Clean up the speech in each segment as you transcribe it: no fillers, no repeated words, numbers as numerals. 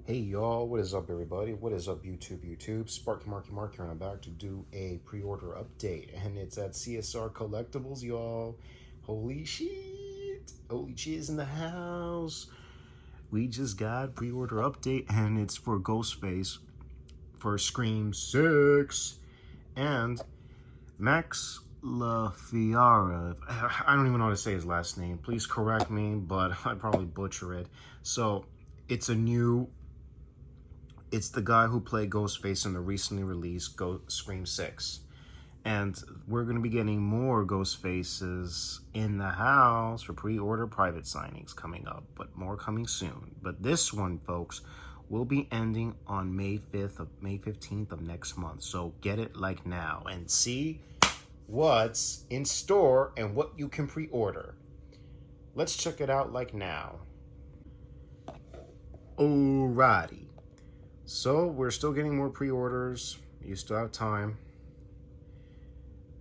Hey y'all, what is up everybody? What is up YouTube? Sparky Marky Mark here and I'm back to do a pre-order update and it's at CSR Collectibles, y'all. Holy shit! Holy cheese in the house. We just got pre-order update and it's for GhostFace for Scream 6 and Max Laferriere. I don't even know how to say his last name. Please correct me, but I'd probably butcher it. So it's the guy who played Ghostface in the recently released Scream 6. And we're going to be getting more Ghostfaces in the house for pre-order private signings coming up, but more coming soon. But this one, folks, will be ending on May 15th of next month. So get it like now and see what's in store and what you can pre-order. Let's check it out like now. Alrighty. So we're still getting more pre-orders. You still have time.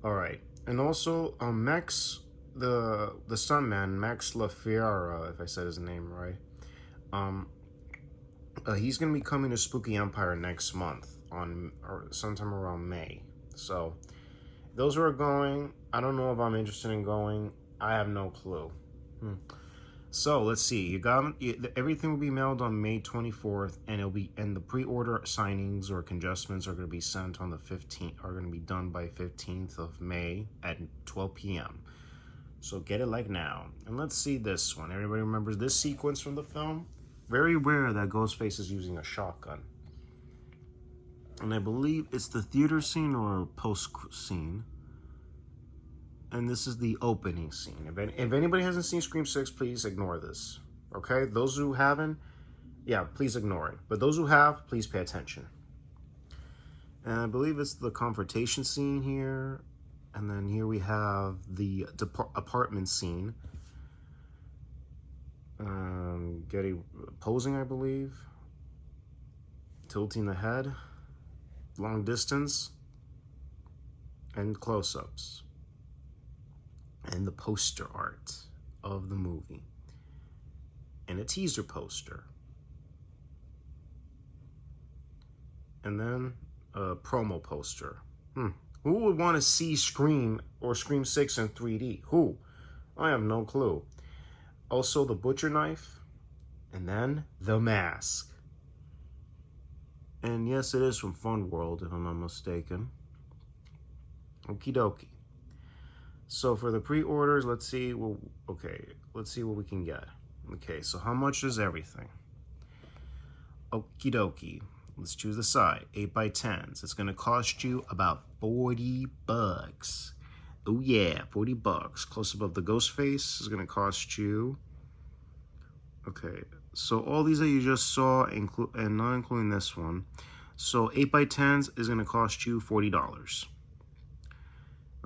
All right, and also Max, the stuntman, Max Laferriere, if I said his name right. He's gonna be coming to Spooky Empire next month or sometime around May. So those who are going, I don't know if I'm interested in going. I have no clue. So let's see. Everything will be mailed on May 24th, and the pre-order signings or adjustments are going to be sent on the 15th. Are going to be done by 15th of May at 12 p.m. So get it like now. And let's see this one. Everybody remembers this sequence from the film? Very rare that Ghostface is using a shotgun. And I believe it's the theater scene or post scene. And this is the opening scene. If anybody hasn't seen Scream 6, please ignore this. Okay? Those who haven't, yeah, please ignore it. But those who have, please pay attention. And I believe it's the confrontation scene here. And then here we have the apartment scene. Getting posing, I believe. Tilting the head. Long distance. And close-ups. And the poster art of the movie. And a teaser poster. And then a promo poster. Who would want to see Scream or Scream 6 in 3D? Who? I have no clue. Also the butcher knife. And then the mask. And yes, it is from Fun World, if I'm not mistaken. Okie dokie. So for the pre-orders, let's see. Well, okay, let's see what we can get. Okay, so how much is everything? Okie dokie. Let's choose the side. 8x10s. It's gonna cost you about 40 bucks. Oh yeah, 40 bucks. Close up of the Ghostface is gonna cost you. Okay, so all these that you just saw, and not including this one. So 8x10s is gonna cost you $40.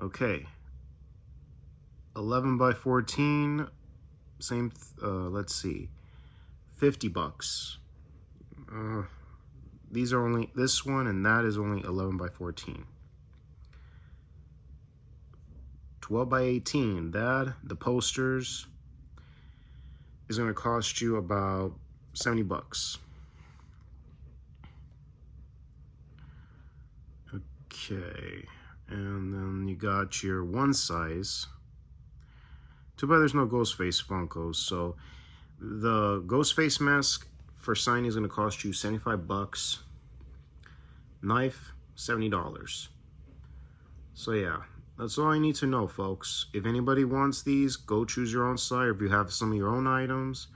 Okay. 11x14, same, let's see, 50 bucks. These are only, this one and that is only 11x14. 12x18, the posters, is gonna cost you about 70 bucks. Okay, and then you got your one size. Too bad there's no Ghostface Funkos. So the Ghostface mask for signing is going to cost you 75 bucks. Knife, $70. So yeah, that's all I need to know, folks. If anybody wants these, go choose your own site. If you have some of your own items,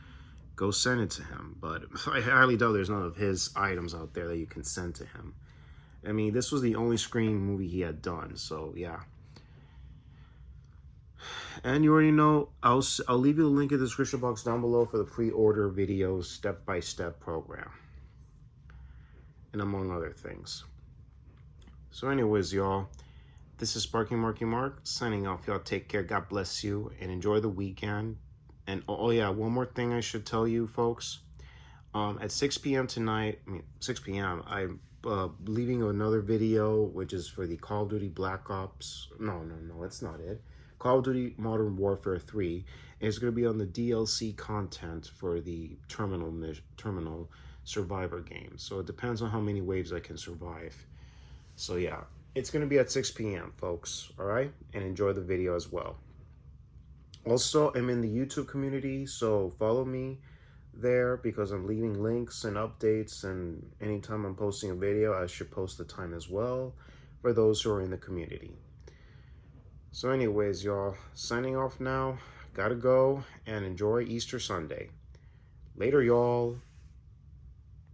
go send it to him. But I highly doubt there's none of his items out there that you can send to him. I mean, this was the only Scream movie he had done, so yeah. And you already know, I'll leave you a link in the description box down below for the pre-order videos, step-by-step program. And among other things. So anyways, y'all, this is Sparky Marky Mark signing off. Y'all take care, God bless you, and enjoy the weekend. And oh yeah, one more thing I should tell you, folks. At 6 p.m. tonight, 6 p.m., I'm leaving another video, which is for the Call of Duty Black Ops. No, that's not it. Call of Duty Modern Warfare 3, and it's going to be on the DLC content for the terminal survivor game. So it depends on how many waves I can survive. So yeah, it's going to be at 6 p.m. folks, all right? And enjoy the video as well. Also, I'm in the YouTube community, so follow me there because I'm leaving links and updates, and anytime I'm posting a video, I should post the time as well for those who are in the community. So anyways, y'all, signing off now. Gotta go and enjoy Easter Sunday. Later, y'all.